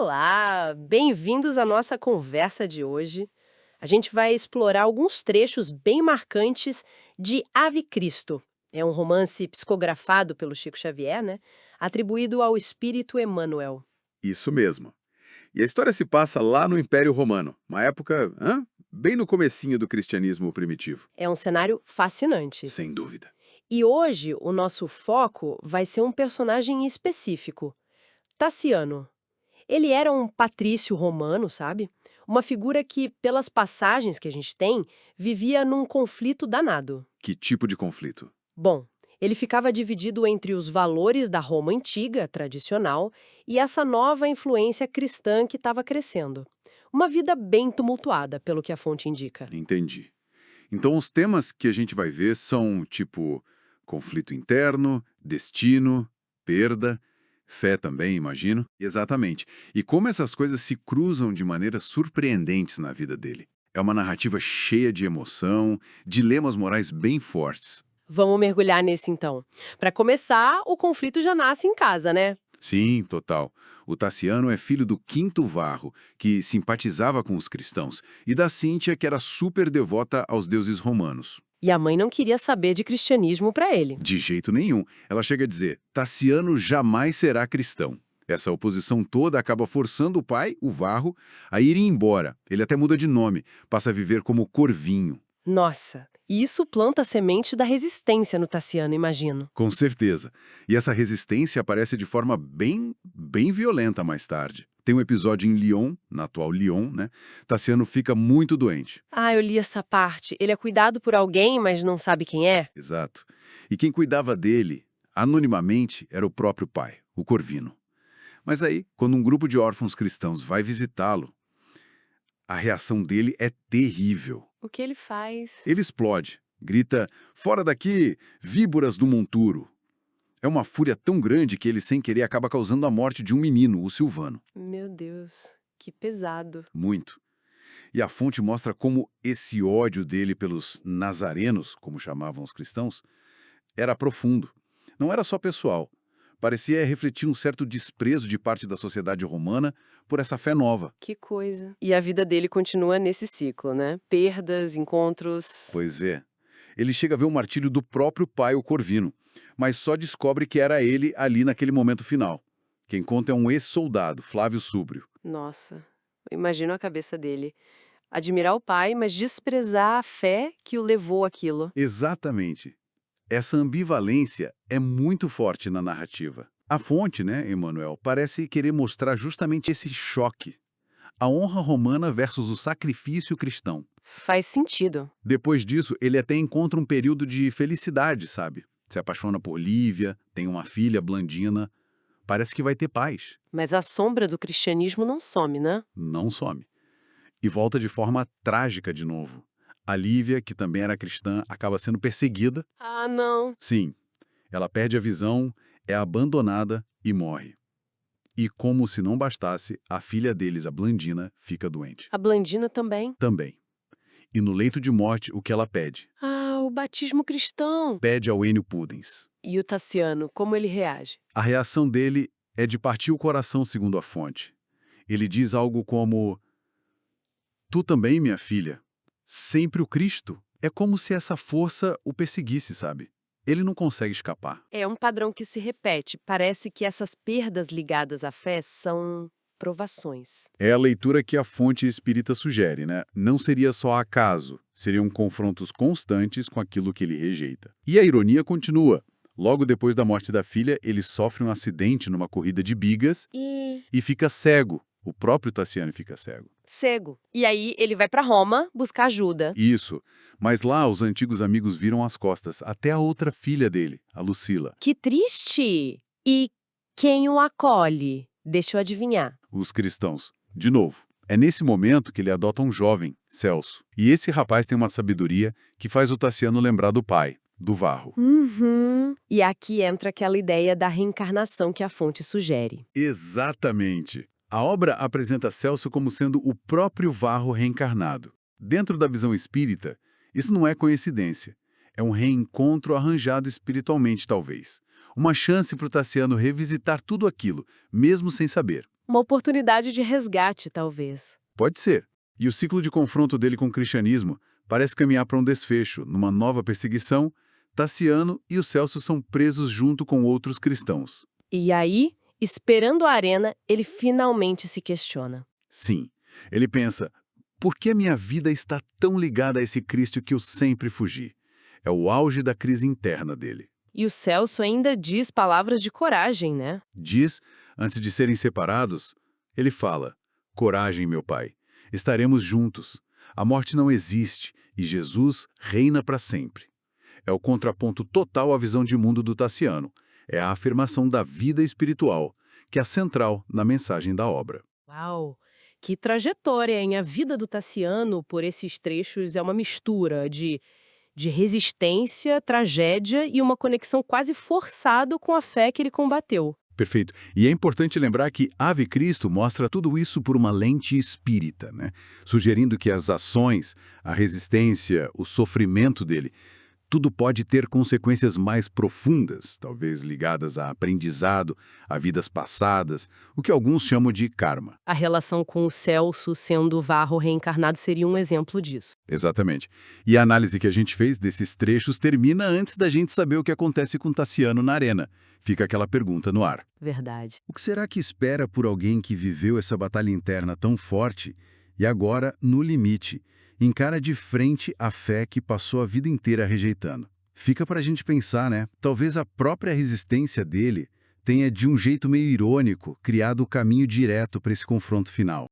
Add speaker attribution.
Speaker 1: Olá, bem-vindos à nossa conversa de hoje. A gente vai explorar alguns trechos bem marcantes de Ave Cristo. É um romance psicografado pelo Chico Xavier, né? Atribuído ao espírito Emmanuel.
Speaker 2: Isso mesmo. E a história se passa lá no Império Romano, uma época, bem no comecinho do cristianismo primitivo.
Speaker 1: É um cenário fascinante.
Speaker 2: Sem dúvida.
Speaker 1: E hoje o nosso foco vai ser um personagem específico, Taciano. Ele era um patrício romano, sabe? Uma figura que, pelas passagens que a gente tem, vivia num conflito danado.
Speaker 2: Que tipo de conflito?
Speaker 1: Bom, ele ficava dividido entre os valores da Roma antiga, tradicional, e essa nova influência cristã que estava crescendo. Uma vida bem tumultuada, pelo que a fonte indica.
Speaker 2: Entendi. Então os temas que a gente vai ver são tipo conflito interno, destino, perda, fé também, imagino. Exatamente. E como essas coisas se cruzam de maneiras surpreendentes na vida dele. É uma narrativa cheia de emoção, dilemas morais bem fortes.
Speaker 1: Vamos mergulhar nesse então. Para começar, o conflito já nasce em casa, né?
Speaker 2: Sim, total. O Tassiano é filho do Quinto Varro, que simpatizava com os cristãos, e da Cíntia, que era super devota aos deuses romanos.
Speaker 1: E a mãe não queria saber de cristianismo para ele.
Speaker 2: De jeito nenhum. Ela chega a dizer, Tassiano jamais será cristão. Essa oposição toda acaba forçando o pai, o Varro, a ir embora. Ele até muda de nome, passa a viver como Corvinho.
Speaker 1: Nossa, e isso planta a semente da resistência no Tassiano, imagino.
Speaker 2: Com certeza. E essa resistência aparece de forma bem violenta mais tarde. Tem um episódio em Lyon, na atual Lyon, né? Tassiano fica muito doente.
Speaker 1: Ah, eu li essa parte. Ele é cuidado por alguém, mas não sabe quem é?
Speaker 2: Exato. E quem cuidava dele, anonimamente, era o próprio pai, o Corvino. Mas aí, quando um grupo de órfãos cristãos vai visitá-lo, a reação dele é terrível.
Speaker 1: O que ele faz?
Speaker 2: Ele explode, grita, fora daqui, víboras do monturo. É uma fúria tão grande que ele, sem querer, acaba causando a morte de um menino, o Silvano.
Speaker 1: Meu Deus, que pesado.
Speaker 2: Muito. E a fonte mostra como esse ódio dele pelos nazarenos, como chamavam os cristãos, era profundo. Não era só pessoal. Parecia refletir um certo desprezo de parte da sociedade romana por essa fé nova.
Speaker 1: Que coisa. E a vida dele continua nesse ciclo, né? Perdas, encontros.
Speaker 2: Pois é. Ele chega a ver o martírio do próprio pai, o Corvino, mas só descobre que era ele ali naquele momento final. Quem conta é um ex-soldado, Flávio Súbrio.
Speaker 1: Nossa, eu imagino a cabeça dele. Admirar o pai, mas desprezar a fé que o levou àquilo.
Speaker 2: Exatamente. Essa ambivalência é muito forte na narrativa. A fonte, né, Emmanuel, parece querer mostrar justamente esse choque. A honra romana versus o sacrifício cristão.
Speaker 1: Faz sentido.
Speaker 2: Depois disso, ele até encontra um período de felicidade, sabe? Se apaixona por Lívia, tem uma filha, Blandina. Parece que vai ter paz.
Speaker 1: Mas a sombra do cristianismo não some, né?
Speaker 2: Não some. E volta de forma trágica de novo. A Lívia, que também era cristã, acaba sendo perseguida.
Speaker 1: Ah, não.
Speaker 2: Sim, ela perde a visão, é abandonada e morre. E como se não bastasse, a filha deles, a Blandina, fica doente.
Speaker 1: A Blandina também.
Speaker 2: Também. E no leito de morte, o que ela pede?
Speaker 1: Ah, o batismo cristão.
Speaker 2: Pede ao Enio Pudens.
Speaker 1: E o Tassiano, como ele reage?
Speaker 2: A reação dele é de partir o coração, segundo a fonte. Ele diz algo como: Tu também, minha filha. Sempre o Cristo. É como se essa força o perseguisse, sabe? Ele não consegue escapar.
Speaker 1: É um padrão que se repete. Parece que essas perdas ligadas à fé são provações.
Speaker 2: É a leitura que a fonte espírita sugere, né? Não seria só acaso, seriam confrontos constantes com aquilo que ele rejeita. E a ironia continua. Logo depois da morte da filha, ele sofre um acidente numa corrida de bigas e fica cego. O próprio Tassiano fica cego.
Speaker 1: Cego. E aí ele vai para Roma buscar ajuda.
Speaker 2: Isso. Mas lá os antigos amigos viram as costas, até a outra filha dele, a Lucila.
Speaker 1: Que triste! E quem o acolhe? Deixa eu adivinhar.
Speaker 2: Os cristãos. De novo. É nesse momento que ele adota um jovem, Celso. E esse rapaz tem uma sabedoria que faz o Tassiano lembrar do pai, do Varro.
Speaker 1: Uhum. E aqui entra aquela ideia da reencarnação que a fonte sugere.
Speaker 2: Exatamente. A obra apresenta Celso como sendo o próprio Varro reencarnado. Dentro da visão espírita, isso não é coincidência. É um reencontro arranjado espiritualmente, talvez. Uma chance para o Tassiano revisitar tudo aquilo, mesmo sem saber.
Speaker 1: Uma oportunidade de resgate, talvez.
Speaker 2: Pode ser. E o ciclo de confronto dele com o cristianismo parece caminhar para um desfecho. Numa nova perseguição, Tassiano e o Celso são presos junto com outros cristãos.
Speaker 1: E aí, esperando a arena, ele finalmente se questiona.
Speaker 2: Sim, ele pensa, por que a minha vida está tão ligada a esse Cristo que eu sempre fugi? É o auge da crise interna dele.
Speaker 1: E o Celso ainda diz palavras de coragem, né?
Speaker 2: Diz, antes de serem separados, ele fala, coragem, meu pai, estaremos juntos. A morte não existe e Jesus reina para sempre. É o contraponto total à visão de mundo do Tassiano. É a afirmação da vida espiritual, que é central na mensagem da obra.
Speaker 1: Uau! Que trajetória, hein? A vida do Tassiano, por esses trechos, é uma mistura de resistência, tragédia e uma conexão quase forçada com a fé que ele combateu.
Speaker 2: Perfeito. E é importante lembrar que Ave Cristo mostra tudo isso por uma lente espírita, né? Sugerindo que as ações, a resistência, o sofrimento dele, tudo pode ter consequências mais profundas, talvez ligadas a aprendizado, a vidas passadas, o que alguns chamam de karma.
Speaker 1: A relação com o Celso sendo Varro reencarnado seria um exemplo disso.
Speaker 2: Exatamente. E a análise que a gente fez desses trechos termina antes da gente saber o que acontece com Tassiano na arena. Fica aquela pergunta no ar.
Speaker 1: Verdade.
Speaker 2: O que será que espera por alguém que viveu essa batalha interna tão forte e agora, no limite, encara de frente a fé que passou a vida inteira rejeitando? Fica para a gente pensar, né? Talvez a própria resistência dele tenha, de um jeito meio irônico, criado o caminho direto para esse confronto final.